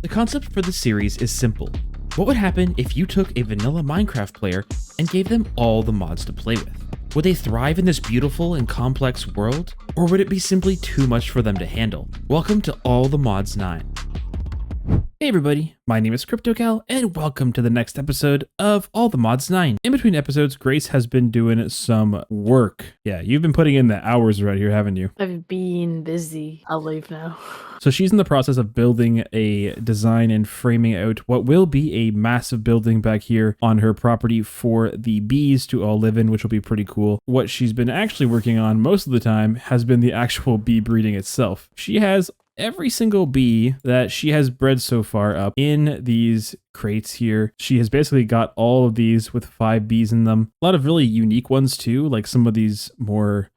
The concept for the series is simple. What would happen if you took a vanilla Minecraft player and gave them all the mods to play with? Would they thrive in this beautiful and complex world? Or would it be simply too much for them to handle? Welcome to All the Mods 9. Hey everybody, my name is KryptoCal, and welcome to the next episode of All the Mods 9. In between episodes, Grace has been doing some work. Yeah, you've been putting in the hours right here, haven't you? I've been busy. I'll leave now. So she's in the process of building a design and framing out what will be a massive building back here on her property for the bees to all live in, which will be pretty cool. What she's been actually working on most of the time has been the actual bee breeding itself. She has every single bee that she has bred so far up in these crates here. She has basically got all of these with 5 bees in them. A lot of really unique ones too, like some of these more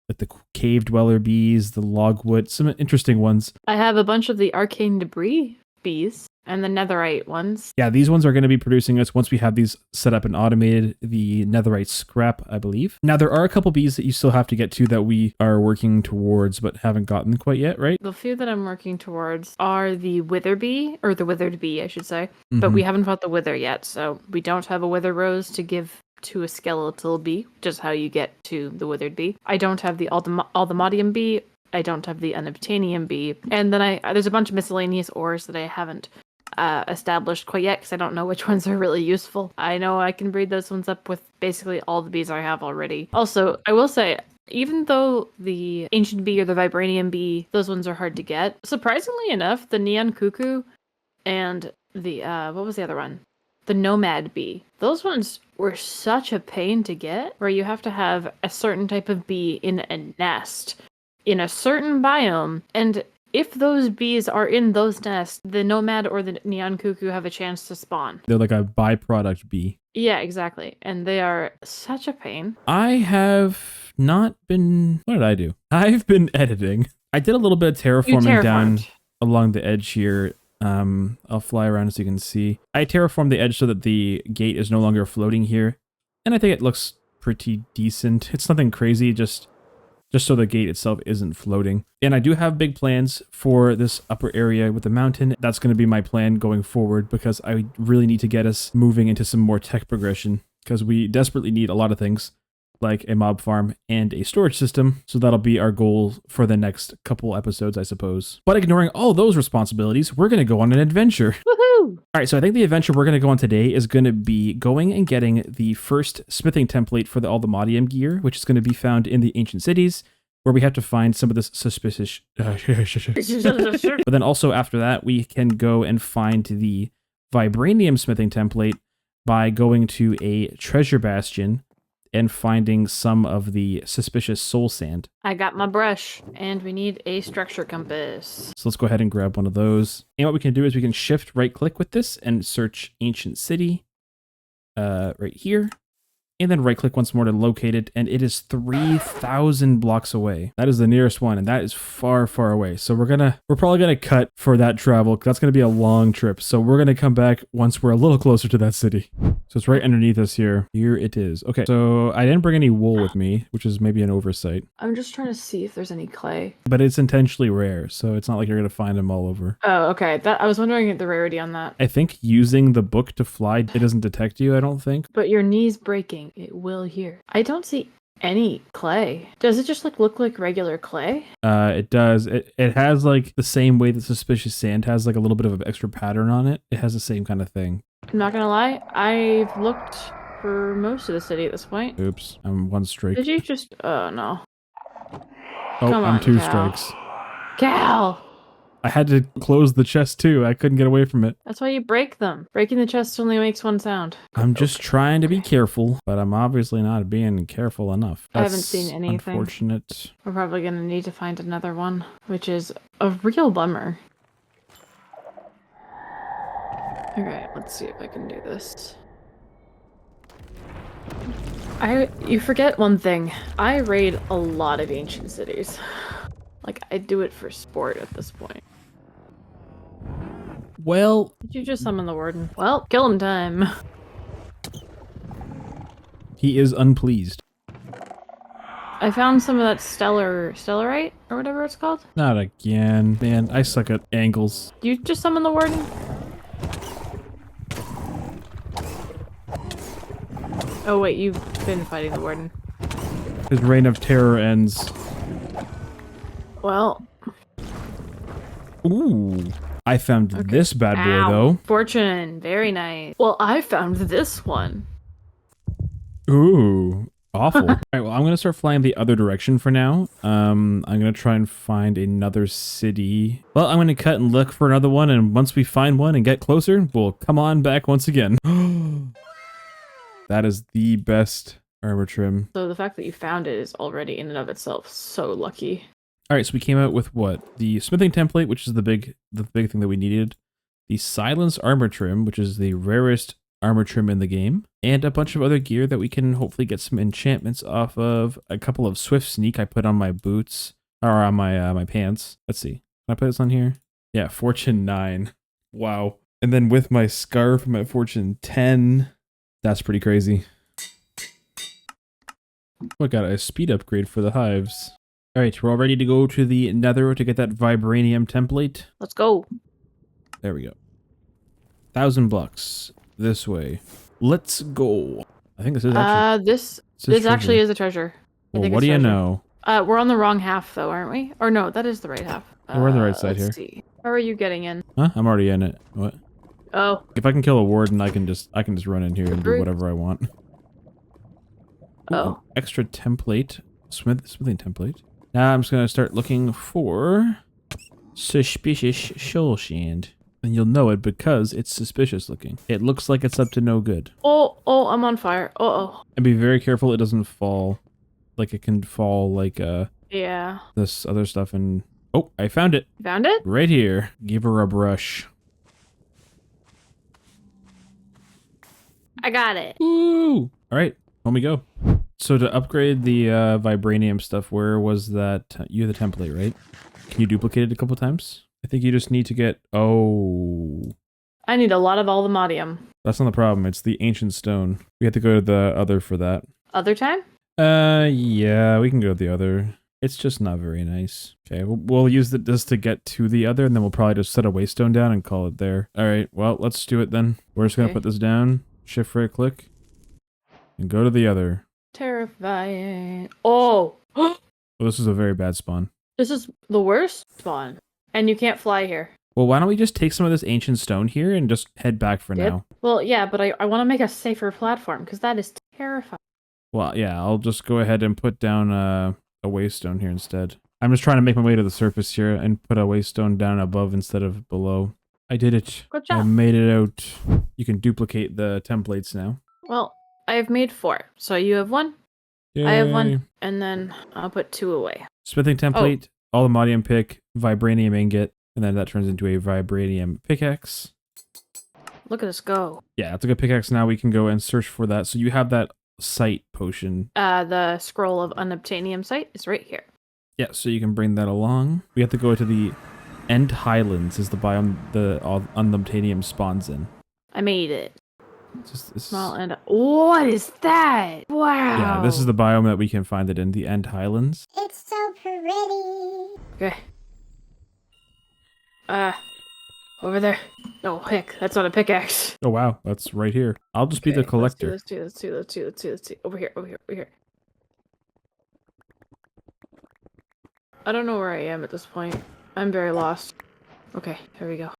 like the cave dweller bees, the logwood, some interesting ones. I have a bunch of the arcane debris bees and the netherite ones. Yeah, these ones are going to be producing us once we have these set up and automated, the netherite scrap, I believe. Now, there are a couple bees that you still have to get to that we are working towards, but haven't gotten quite yet, right? The few that I'm working towards are the wither bee, or the withered bee, I should say. But we haven't fought the wither yet, so we don't have a wither rose to give to a skeletal bee, just how you get to the withered bee. I don't have the Aldemodium bee. I don't have the unobtainium bee. And then there's a bunch of miscellaneous ores that I haven't established quite yet because I don't know which ones are really useful. I know I can breed those ones up with basically all the bees I have already. Also, I will say, even though the ancient bee or the vibranium bee, those ones are hard to get, surprisingly enough, the neon cuckoo and the, what was the other one? The nomad bee. Those ones were such a pain to get, where you have to have a certain type of bee in a nest in a certain biome, and if those bees are in those nests, the nomad or the neon cuckoo have a chance to spawn. They're like a byproduct bee. Yeah, exactly. And they are such a pain. I have not been... What did I do? I've been editing. I did a little bit of terraforming down along the edge here. I'll fly around so you can see. I terraformed the edge so that the gate is no longer floating here. And I think it looks pretty decent. It's nothing crazy, just so the gate itself isn't floating. And I do have big plans for this upper area with the mountain. That's going to be my plan going forward because I really need to get us moving into some more tech progression because we desperately need a lot of things like a mob farm and a storage system. So that'll be our goal for the next couple episodes, I suppose. But ignoring all those responsibilities, we're going to go on an adventure. Woohoo! All right, so I think the adventure we're going to go on today is going to be going and getting the first smithing template for the Aldemodium gear, which is going to be found in the ancient cities, where we have to find some of this suspicious... But then also after that, we can go and find the vibranium smithing template by going to a treasure bastion and finding some of the suspicious soul sand. I got my brush, and we need a structure compass. So let's go ahead and grab one of those. And what we can do is we can shift right-click with this and search Ancient City right here. And then right-click once more to locate it, and it is 3,000 blocks away. That is the nearest one, and that is far, far away. So we're probably gonna cut for that travel. That's gonna be a long trip. So we're gonna come back once we're a little closer to that city. So it's right underneath us here. Here it is. Okay, so I didn't bring any wool with me, which is maybe an oversight. I'm just trying to see if there's any clay. But it's intentionally rare, so it's not like you're gonna find them all over. Oh, okay. I was wondering the rarity on that. I think using the book to fly, it doesn't detect you, I don't think. But your knees breaking. It will hear. I don't see any clay. Does it just look like regular clay? It does. It has like the same way that suspicious sand has like a little bit of an extra pattern on it. It has the same kind of thing. I'm not gonna lie. I've looked for most of the city at this point. Oops, I'm one strike. Did you just? Oh no. Oh, Come on, I'm 2 Cal. strikes. Cal! I had to close the chest too. I couldn't get away from it. That's why you break them. Breaking the chest only makes one sound. I'm just trying to be careful, but I'm obviously not being careful enough. I haven't seen anything. Unfortunate. We're probably gonna need to find another one, which is a real bummer. Okay, let's see if I can do this. You forget one thing. I raid a lot of ancient cities. Like, I do it for sport at this point. Well... Did you just summon the warden? Well, kill him time. He is unpleased. I found some of that stellarite, or whatever it's called. Not again. Man, I suck at angles. You just summon the warden? Oh wait, you've been fighting the warden. His reign of terror ends. Well. Ooh. I found this bad boy, though. Fortune. Very nice. Well, I found this one. Ooh. Awful. All right, well, I'm going to start flying the other direction for now. I'm going to try and find another city. Well, I'm going to cut and look for another one, and once we find one and get closer, we'll come on back once again. That is the best armor trim. So the fact that you found it is already in and of itself so lucky. All right, so we came out with what? The smithing template, which is the big thing that we needed. The silence armor trim, which is the rarest armor trim in the game, and a bunch of other gear that we can hopefully get some enchantments off of. A couple of swift sneak I put on my boots, or on my my pants. Let's see. Can I put this on here? Yeah, fortune 9. Wow. And then with my scarf, I'm at fortune 10. That's pretty crazy. Oh, I got a speed upgrade for the hives. All right, we're all ready to go to the Nether to get that vibranium template. Let's go. There we go. 1,000 blocks this way. Let's go. I think this is actually. This actually is a treasure. Well, what do you know? We're on the wrong half though, aren't we? Or no, that is the right half. We're on the right side here. Let's see. How are you getting in? Huh? I'm already in it. What? Oh. If I can kill a warden, I can just run in here and do whatever I want. Ooh, Oh. Extra template. Smithing template. Now I'm just gonna start looking for suspicious shoal shand. And you'll know it because it's suspicious looking. It looks like it's up to no good. Oh, I'm on fire. Uh-oh. And be very careful it doesn't fall. Like it can fall like Yeah. this other stuff and oh, I found it. Found it? Right here. Give her a brush. I got it. Woo! Alright, home we go. So to upgrade the vibranium stuff, where was that? You have the template, right? Can you duplicate it a couple times? I think you just need to get... Oh. I need a lot of allthemodium. That's not the problem. It's the ancient stone. We have to go to the other for that. Other time? Yeah, we can go to the other. It's just not very nice. Okay, we'll use this to get to the other, and then we'll probably just set a waystone down and call it there. All right, well, let's do it then. We're just going to put this down, shift right click, and go to the other. Terrifying. Oh! Well, this is a very bad spawn. This is the worst spawn. And you can't fly here. Well, why don't we just take some of this ancient stone here and just head back for now? Well, yeah, but I want to make a safer platform, because that is terrifying. Well, yeah, I'll just go ahead and put down a waystone here instead. I'm just trying to make my way to the surface here and put a waystone down above instead of below. I did it. Good job. I made it out. You can duplicate the templates now. Well, I have made 4. So you have 1. Yay. I have 1. And then I'll put 2 away. Smithing template, allthemodium pick, vibranium ingot, and then that turns into a vibranium pickaxe. Look at us go. Yeah, that's a good pickaxe. Now we can go and search for that. So you have that sight potion. The scroll of unobtainium sight is right here. Yeah, so you can bring that along. We have to go to the End Highlands is the biome the unobtainium spawns in. I made it. Just Small end. What is that? Wow. Yeah, this is the biome that we can find it in, the End Highlands. It's so pretty. Okay. Over there. Oh, heck, that's not a pickaxe. Oh, wow, that's right here. I'll just be the collector. Let's do. Over here. I don't know where I am at this point. I'm very lost. Okay, here we go.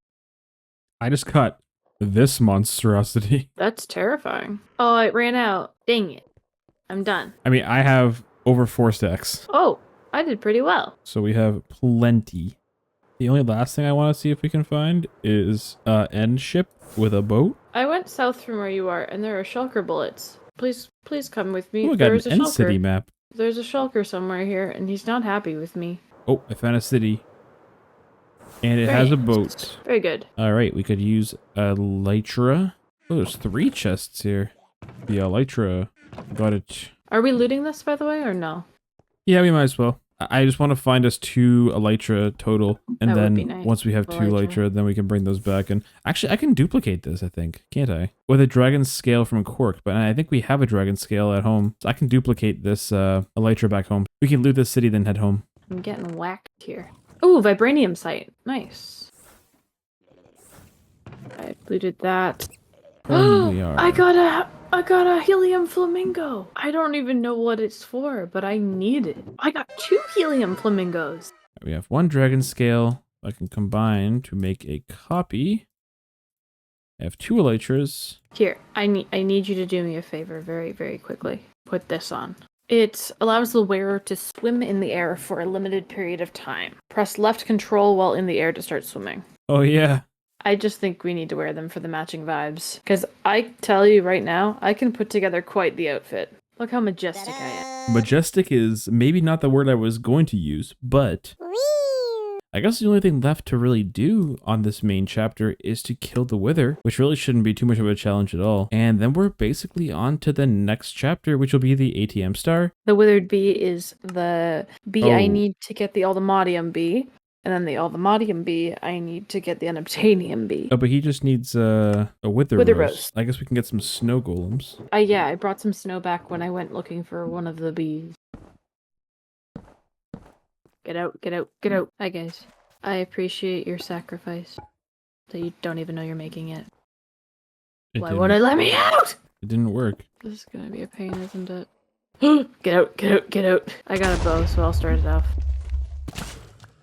I just caught this monstrosity. That's terrifying. Oh, it ran out. Dang it. I'm done. I mean, I have over 4 stacks. Oh, I did pretty well. So we have plenty. The only last thing I want to see if we can find is end ship with a boat. I went south from where you are, and there are shulker bullets. Please come with me. Oh, I got an end city map. There's a shulker somewhere here, and he's not happy with me. Oh, I found a city. And it has a boat. Very good. All right, we could use elytra. Oh, there's 3 chests here. The elytra. Got it. Are we looting this, by the way, or no? Yeah, we might as well. I just want to find us 2 elytra total. And That would then be nice. once we have 2 elytra, then we can bring those back. And actually, I can duplicate this, I think. Can't I? With a dragon scale from Cork. But I think we have a dragon scale at home. So I can duplicate this elytra back home. We can loot this city, then head home. I'm getting whacked here. Ooh, vibranium sight. Nice. I looted that. We are. I got I got a helium flamingo. I don't even know what it's for, but I need it. I got 2 helium flamingos. We have 1 dragon scale I can combine to make a copy. I have 2 elytras. Here, I need you to do me a favor very, very quickly. Put this on. It allows the wearer to swim in the air for a limited period of time. Press left control while in the air to start swimming. Oh yeah. I just think we need to wear them for the matching vibes. Because I tell you right now, I can put together quite the outfit. Look how majestic I am. Majestic is maybe not the word I was going to use, but I guess the only thing left to really do on this main chapter is to kill the Wither, which really shouldn't be too much of a challenge at all. And then we're basically on to the next chapter, which will be the ATM star. The withered bee is the bee I need to get the Aldemodium bee. And then the Aldemodium bee, I need to get the Unobtainium bee. Oh, but he just needs a wither rose. I guess we can get some snow golems. Yeah, I brought some snow back when I went looking for one of the bees. Get out, get out, get out. Hi, guys. I appreciate your sacrifice. That you don't even know you're making it. Why won't it let me out? It didn't work. This is gonna be a pain, isn't it? Get out, get out, get out. I got a bow, so I'll start it off.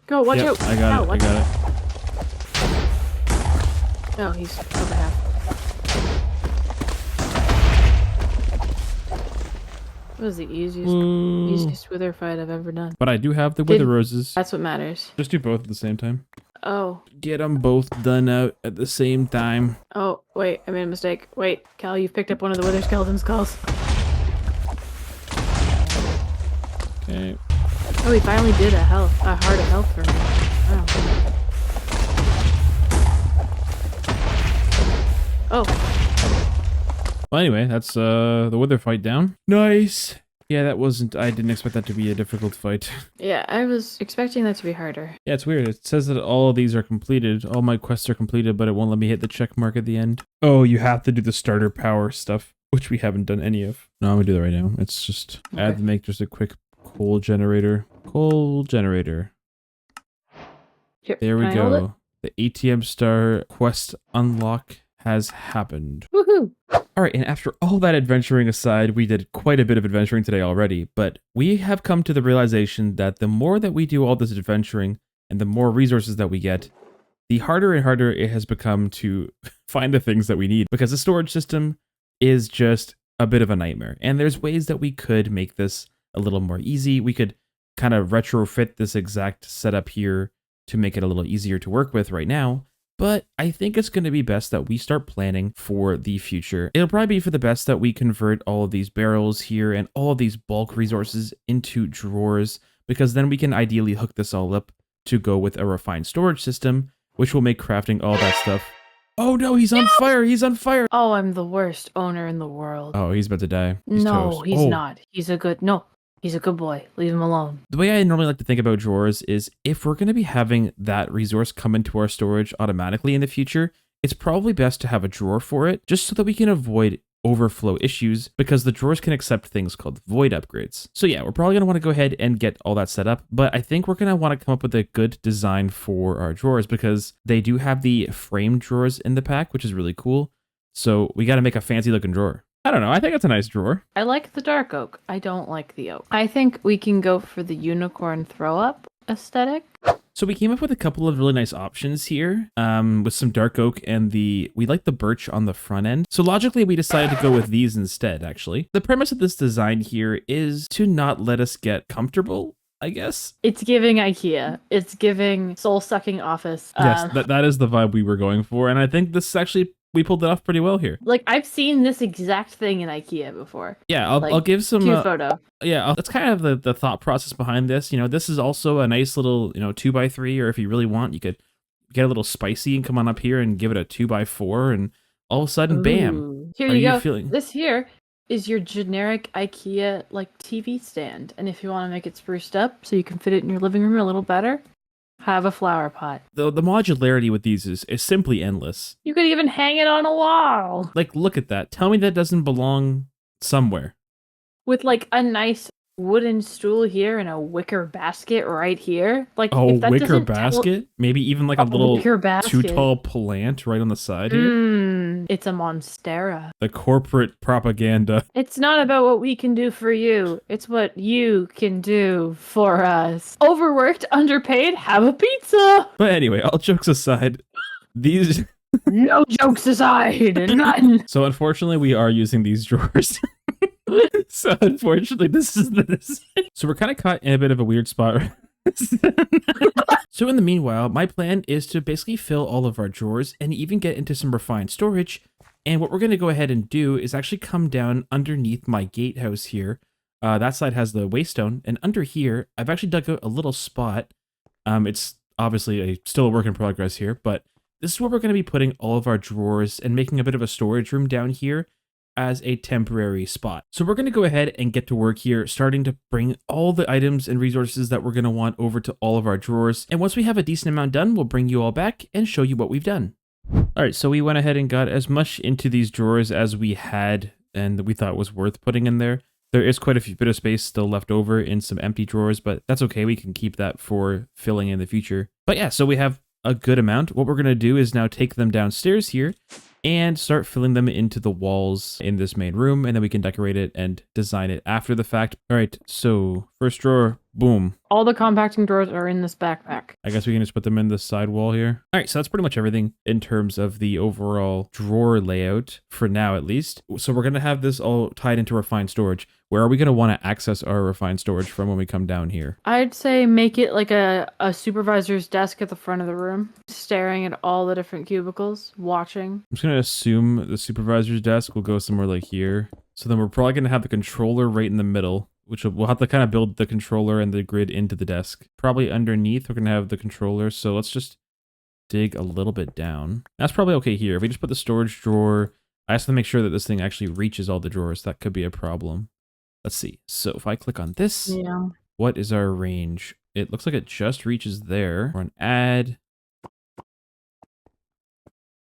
Go, watch out! I got it, I got it. Oh, he's over half. That was the easiest wither fight I've ever done. But I do have the wither roses. That's what matters. Just do both at the same time. Oh. Get them both done out at the same time. Oh, wait, I made a mistake. Wait, Cal, you've picked up one of the wither skeleton skulls. Okay. Oh, he finally did a heart of health for me. Wow. Oh. Well, anyway, that's the wither fight down. Nice. Yeah, I didn't expect that to be a difficult fight. Yeah, I was expecting that to be harder. Yeah, it's weird. It says that all of these are completed. All my quests are completed, but it won't let me hit the check mark at the end. Oh, you have to do the starter power stuff, which we haven't done any of. No, I'm gonna do that right now. It's just, okay. I have to make just a quick coal generator. Coal generator. Here, there we go. The ATM star quest unlock has happened. Woohoo! All right, and after all that adventuring aside, we did quite a bit of adventuring today already, but we have come to the realization that the more that we do all this adventuring and the more resources that we get, the harder and harder it has become to find the things that we need, because the storage system is just a bit of a nightmare. And there's ways that we could make this a little more easy. We could kind of retrofit this exact setup here to make it a little easier to work with right now. But I think it's going to be best that we start planning for the future. It'll probably be for the best that we convert all of these barrels here and all of these bulk resources into drawers, because then we can ideally hook this all up to go with a refined storage system, which will make crafting all that stuff. Oh no, he's on fire! He's on fire! Oh, I'm the worst owner in the world. Oh, he's about to die. He's toast. He's not. He's a good boy. Leave him alone. The way I normally like to think about drawers is if we're going to be having that resource come into our storage automatically in the future, it's probably best to have a drawer for it, just so that we can avoid overflow issues, because the drawers can accept things called void upgrades. So yeah, we're probably going to want to go ahead and get all that set up, but I think we're going to want to come up with a good design for our drawers, because they do have the framed drawers in the pack, which is really cool. So we got to make a fancy looking drawer. I don't know. I think it's a nice drawer. I like the dark oak. I don't like the oak. I think we can go for the unicorn throw up aesthetic. So we came up with a couple of really nice options here with some dark oak and we like the birch on the front end. So logically, we decided to go with these instead, actually. The premise of this design here is to not let us get comfortable, I guess. It's giving IKEA. It's giving soul-sucking office. Yes, that is the vibe we were going for. And I think this actually, we pulled it off pretty well here. Like, I've seen this exact thing in IKEA before. Yeah, I'll give some... cute photo. Yeah, that's kind of the thought process behind this. You know, this is also a nice little, 2x3, or if you really want, you could get a little spicy and come on up here and give it a 2x4, and all of a sudden, bam. Here you go. This here is your generic IKEA, like, TV stand. And if you want to make it spruced up so you can fit it in your living room a little better, have a flower pot. The modularity with these is simply endless. You could even hang it on a wall. Like, look at that. Tell me that doesn't belong somewhere. With, like, a nice wooden stool here and a wicker basket right here. Like, a wicker basket? Maybe even like a little too tall plant right on the side here? It's a monstera. The corporate propaganda. It's not about what we can do for you. It's what you can do for us. Overworked, underpaid, have a pizza. But anyway, all jokes aside, these... No jokes aside, none. So unfortunately, we are using these drawers. So unfortunately, this is this. So we're kind of caught in a bit of a weird spot. So in the meanwhile, my plan is to basically fill all of our drawers and even get into some refined storage. And what we're going to go ahead and do is actually come down underneath my gatehouse here. That side has the waystone, and under here, I've actually dug out a little spot. It's obviously still a work in progress here, but this is where we're going to be putting all of our drawers and making a bit of a storage room down here as a temporary spot. So we're going to go ahead and get to work here, starting to bring all the items and resources that we're going to want over to all of our drawers. And once we have a decent amount done, we'll bring you all back and show you what we've done. All right, so we went ahead and got as much into these drawers as we had and we thought was worth putting in there. There is quite a bit of space still left over in some empty drawers, but that's okay. We can keep that for filling in the future. But yeah, so we have a good amount. What we're going to do is now take them downstairs here and start filling them into the walls in this main room, and then we can decorate it and design it after the fact. All right, so first drawer, boom. All the compacting drawers are in this backpack. I guess we can just put them in the side wall here. All right, so that's pretty much everything in terms of the overall drawer layout, for now at least. So we're going to have this all tied into refined storage. Where are we going to want to access our refined storage from when we come down here? I'd say make it like a supervisor's desk at the front of the room, staring at all the different cubicles, watching. I'm just going to assume the supervisor's desk will go somewhere like here. So then we're probably going to have the controller right in the middle, which we'll have to kind of build the controller and the grid into the desk. Probably underneath, we're going to have the controller. So let's just dig a little bit down. That's probably okay here. If we just put the storage drawer, I have to make sure that this thing actually reaches all the drawers. That could be a problem. Let's see. So if I click on this, yeah. What is our range? It looks like it just reaches there. Or an add.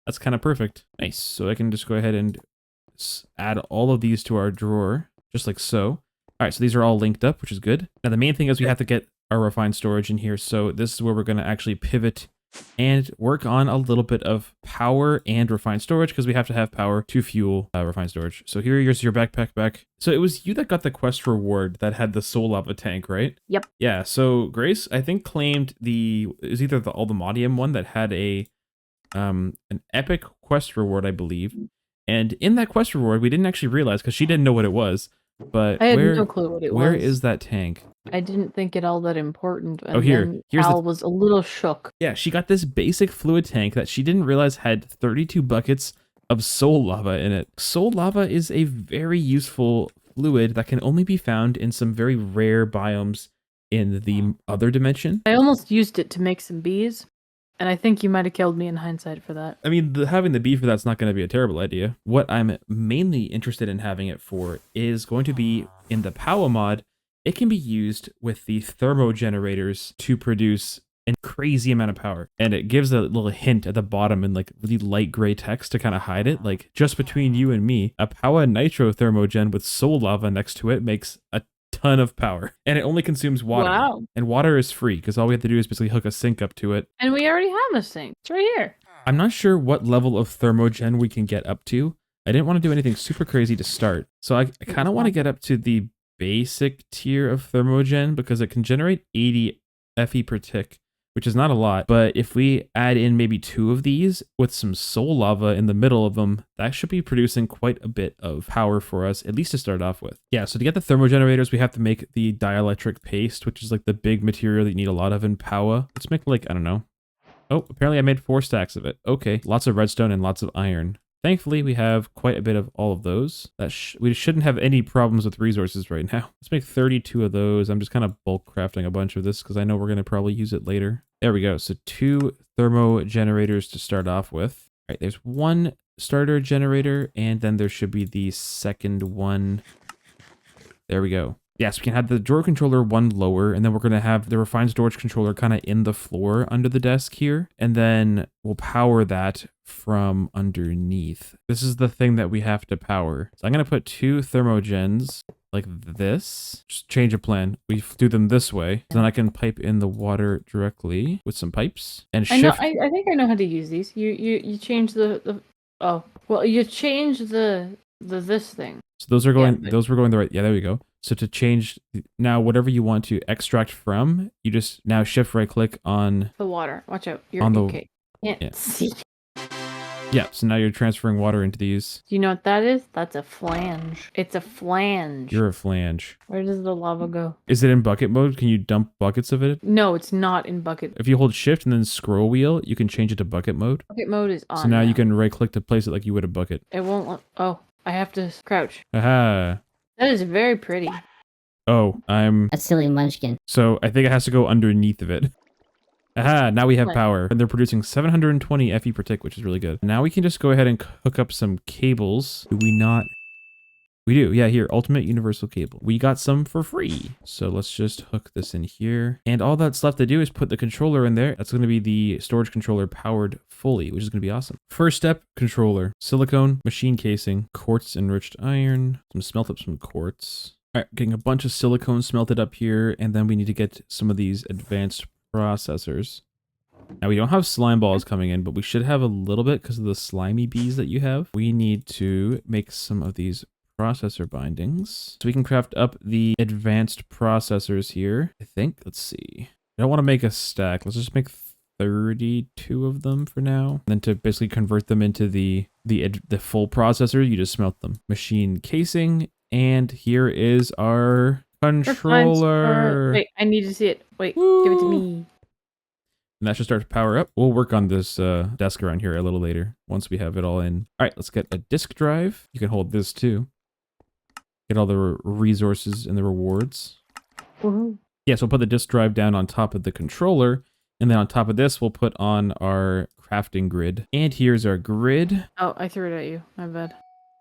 That's kind of perfect. Nice. So I can just go ahead and add all of these to our drawer, just like so. All right, so these are all linked up, which is good. Now the main thing is we have to get our refined storage in here. So this is where we're going to actually pivot and work on a little bit of power and refined storage, because we have to have power to fuel refined storage. So here's your backpack back. So it was you that got the quest reward that had the soul lava tank, right? Yep. Yeah, so Grace, I think, claimed is either the Aldemodium one that had an epic quest reward, I believe. And in that quest reward, we didn't actually realize, because she didn't know what it was. But I had no clue what it was. Where is that tank? I didn't think it all that important. And here's Al was a little shook. Yeah, she got this basic fluid tank that she didn't realize had 32 buckets of soul lava in it. Soul lava is a very useful fluid that can only be found in some very rare biomes in the other dimension. I almost used it to make some bees, and I think you might have killed me in hindsight for that. I mean, having the bee for that's not going to be a terrible idea. What I'm mainly interested in having it for is going to be in the power mod. It can be used with the thermo generators to produce a crazy amount of power. And it gives a little hint at the bottom in like really light gray text to kind of hide it. Like, just between you and me, a power nitro thermogen with soul lava next to it makes a ton of power. And it only consumes water. Wow. And water is free, because all we have to do is basically hook a sink up to it. And we already have a sink. It's right here. I'm not sure what level of thermogen we can get up to. I didn't want to do anything super crazy to start. So I kind of want to get up to the basic tier of thermogen, because it can generate 80 Fe per tick, which is not a lot. But if we add in maybe 2 of these with some soul lava in the middle of them, that should be producing quite a bit of power for us, at least to start off with. Yeah, so to get the thermogenerators, we have to make the dielectric paste, which is like the big material that you need a lot of in power. Let's make like, I don't know. Oh, apparently I made 4 stacks of it. Okay, lots of redstone and lots of iron. Thankfully, we have quite a bit of all of those. We shouldn't have any problems with resources right now. Let's make 32 of those. I'm just kind of bulk crafting a bunch of this because I know we're going to probably use it later. There we go. So 2 thermo generators to start off with. All right, there's 1 starter generator, and then there should be the second one. There we go. Yes, we can have the drawer controller 1 lower, and then we're going to have the refined storage controller kind of in the floor under the desk here. And then we'll power that from underneath. This is the thing that we have to power. So I'm going to put 2 thermogens like this. Just change of plan. We do them this way. Then I can pipe in the water directly with some pipes. And shift. I think I know how to use these. You change the Oh, well, you changed the this thing. So those are going. but- Those were going the right. Yeah, there we go. So to change now, whatever you want to extract from, you just now shift right click on The water. Watch out. You're on the okay. Can't yeah. see. Yeah. So now you're transferring water into these. Do you know what that is? That's a flange. It's a flange. You're a flange. Where does the lava go? Is it in bucket mode? Can you dump buckets of it? No, it's not in bucket. If you hold shift and then scroll wheel, you can change it to bucket mode. Bucket mode is on. So now you can right click to place it like you would a bucket. It won't let. Oh, I have to crouch. Aha. That is very pretty. Oh, I'm. A silly munchkin. So I think it has to go underneath of it. Aha, now we have What? power. And they're producing 720 FE per tick, which is really good. Now we can just go ahead and hook up some cables. Do we not? We do. Yeah, here, ultimate universal cable. We got some for free. So let's just hook this in here. And all that's left to do is put the controller in there. That's going to be the storage controller powered fully, which is going to be awesome. First step, controller. Silicone, machine casing, quartz enriched iron, smelt up some quartz. All right, getting a bunch of silicone smelted up here. And then we need to get some of these advanced processors. Now we don't have slime balls coming in, but we should have a little bit because of the slimy bees that you have. We need to make some of these processor bindings. So we can craft up the advanced processors here, I think. Let's see. I don't want to make a stack. Let's just make 32 of them for now. And then to basically convert them into the full processor, you just smelt them. Machine casing. And here is our controller. Wait, I need to see it. Wait, Woo. give it to me. And that should start to power up. We'll work on this desk around here a little later once we have it all in. All right, let's get a disk drive. You can hold this too. Get all the resources and the rewards. Woohoo. Yeah, so we'll put the disk drive down on top of the controller. And then on top of this, we'll put on our crafting grid. And here's our grid. Oh, I threw it at you. My bad.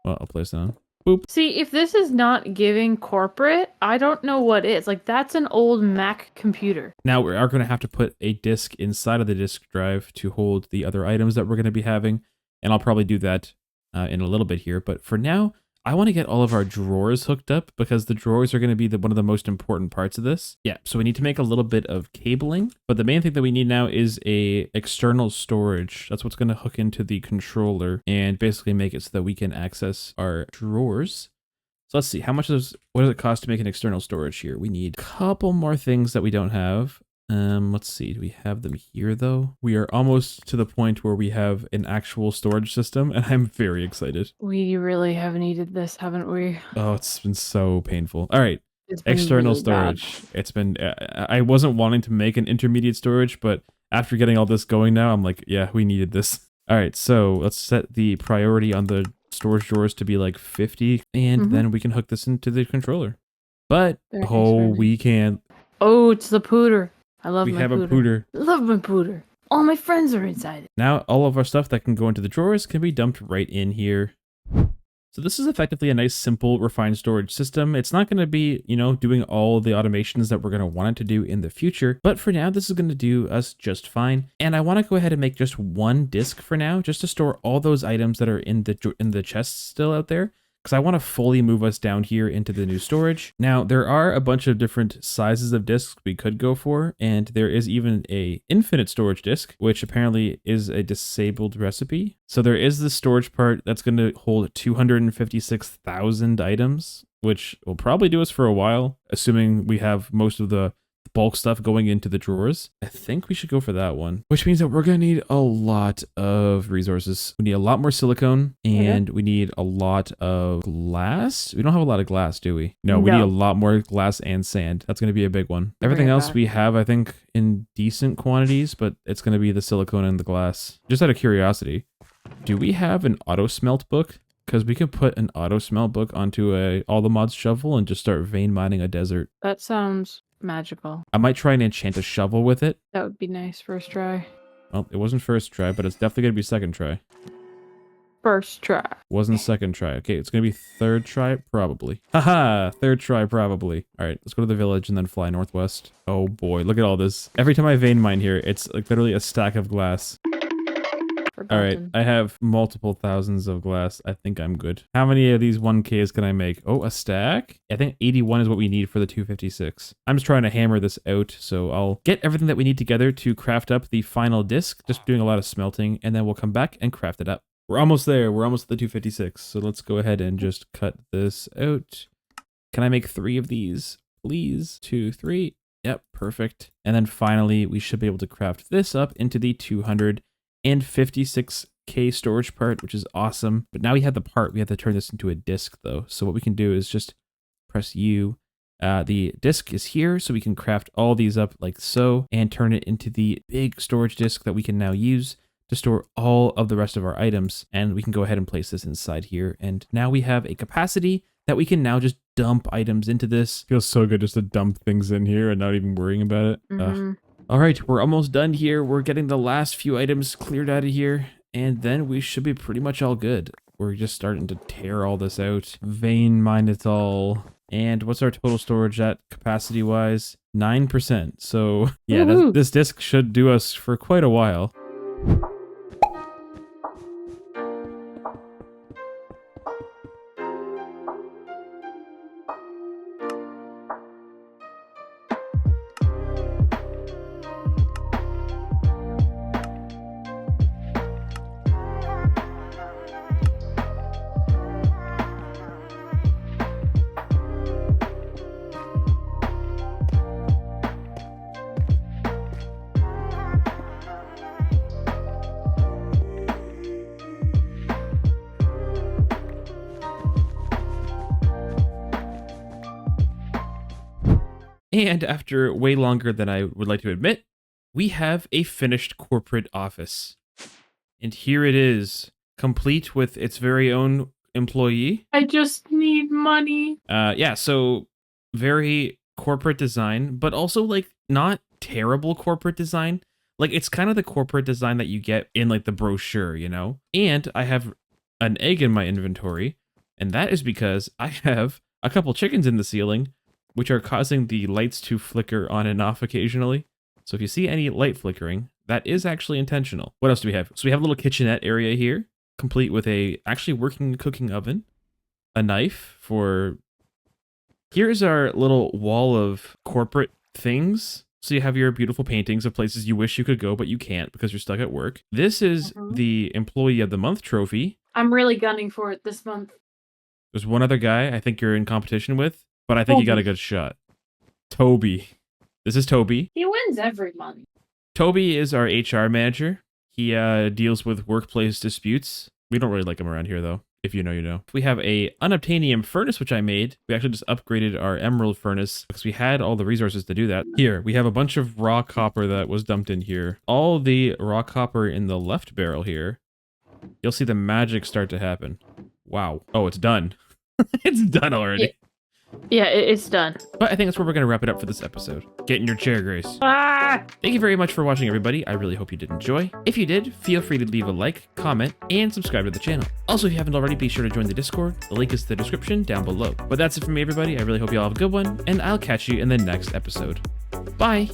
Well, I'll place it on. Boop. See, if this is not giving corporate, I don't know what is. Like, that's an old Mac computer. Now we are going to have to put a disk inside of the disk drive to hold the other items that we're going to be having. And I'll probably do that in a little bit here. But for now, I want to get all of our drawers hooked up because the drawers are going to be one of the most important parts of this. Yeah, so we need to make a little bit of cabling. But the main thing that we need now is a external storage. That's what's going to hook into the controller and basically make it so that we can access our drawers. So let's see, what does it cost to make an external storage here? We need a couple more things that we don't have. Let's see, do we have them here though? We are almost to the point where we have an actual storage system and I'm very excited. We really have needed this, haven't we? Oh, it's been so painful. All right, It's been external really bad. storage. It's been, I wasn't wanting to make an intermediate storage, but after getting all this going now, I'm like, yeah, we needed this. All right, so let's set the priority on the storage drawers to be like 50 and then we can hook this into the controller. But, Very oh, exciting. we can't. Oh, it's the pooter. I love We my have pooter. a pooter. I love my pooter. All my friends are inside it. Now all of our stuff that can go into the drawers can be dumped right in here. So this is effectively a nice, simple, refined storage system. It's not going to be, doing all the automations that we're going to want it to do in the future. But for now, this is going to do us just fine. And I want to go ahead and make just one disk for now, just to store all those items that are in the chests still out there. Because I want to fully move us down here into the new storage. Now, there are a bunch of different sizes of disks we could go for, and there is even a infinite storage disk, which apparently is a disabled recipe. So there is this storage part that's going to hold 256,000 items, which will probably do us for a while, assuming we have most of the bulk stuff going into the drawers. I think we should go for that one, which means that we're going to need a lot of resources. We need a lot more silicone and we need a lot of glass. We don't have a lot of glass, do we? No, we need a lot more glass and sand. That's going to be a big one. Everything else we have, I think, in decent quantities, but it's going to be the silicone and the glass. Just out of curiosity, do we have an auto smelt book? Because we could put an auto smelt book onto a all the mods shovel and just start vein mining a desert. That sounds magical. I might try and enchant a shovel with it. That would be nice. First try. Well, it wasn't first try, but it's definitely going to be second try. First try. Wasn't second try. Okay, it's going to be third try, probably. Haha, third try, probably. All right, let's go to the village and then fly northwest. Oh boy, look at all this. Every time I vein mine here, it's like literally a stack of glass. All right, I have multiple thousands of glass. I think I'm good. How many of these 1Ks can I make? Oh, a stack? I think 81 is what we need for the 256. I'm just trying to hammer this out, so I'll get everything that we need together to craft up the final disc, just doing a lot of smelting, and then we'll come back and craft it up. We're almost there. We're almost at the 256. So let's go ahead and just cut this out. Can I make 3 of these, please? 2, 3. Yep, perfect. And then finally, we should be able to craft this up into the 256K storage part, which is awesome. But now we have the part. We have to turn this into a disk, though. So what we can do is just press U. The disk is here, so we can craft all these up like so and turn it into the big storage disk that we can now use to store all of the rest of our items. And we can go ahead and place this inside here. And now we have a capacity that we can now just dump items into this. Feels so good just to dump things in here and not even worrying about it. All right, we're almost done here. We're getting the last few items cleared out of here, and then we should be pretty much all good. We're just starting to tear all this out. Vein mine it all. And what's our total storage at capacity wise? 9%. So yeah, this disk should do us for quite a while. And after way longer than I would like to admit, we have a finished corporate office. And here it is, complete with its very own employee. I just need money. Yeah, so very corporate design, but also like not terrible corporate design. Like it's kind of the corporate design that you get in like the brochure, you know? And I have an egg in my inventory, and that is because I have a couple chickens in the ceiling, which are causing the lights to flicker on and off occasionally. So if you see any light flickering, that is actually intentional. What else do we have? So we have a little kitchenette area here, complete with a actually working cooking oven, a knife for... Here's our little wall of corporate things. So you have your beautiful paintings of places you wish you could go, but you can't because you're stuck at work. This is the Employee of the Month trophy. I'm really gunning for it this month. There's one other guy I think you're in competition with, but I think you got a good shot. Toby. This is Toby. He wins every month. Toby is our HR manager. He deals with workplace disputes. We don't really like him around here, though. If you know, you know. We have a unobtainium furnace, which I made. We actually just upgraded our emerald furnace because we had all the resources to do that. Here, we have a bunch of raw copper that was dumped in here. All the raw copper in the left barrel here. You'll see the magic start to happen. Wow. Oh, it's done. It's done already. Yeah, it's done. But I think that's where we're going to wrap it up for this episode. Get in your chair, Grace. Ah! Thank you very much for watching, everybody. I really hope you did enjoy. If you did, feel free to leave a like, comment, and subscribe to the channel. Also, if you haven't already, be sure to join the Discord. The link is in the description down below. But that's it from me, everybody. I really hope you all have a good one, and I'll catch you in the next episode. Bye!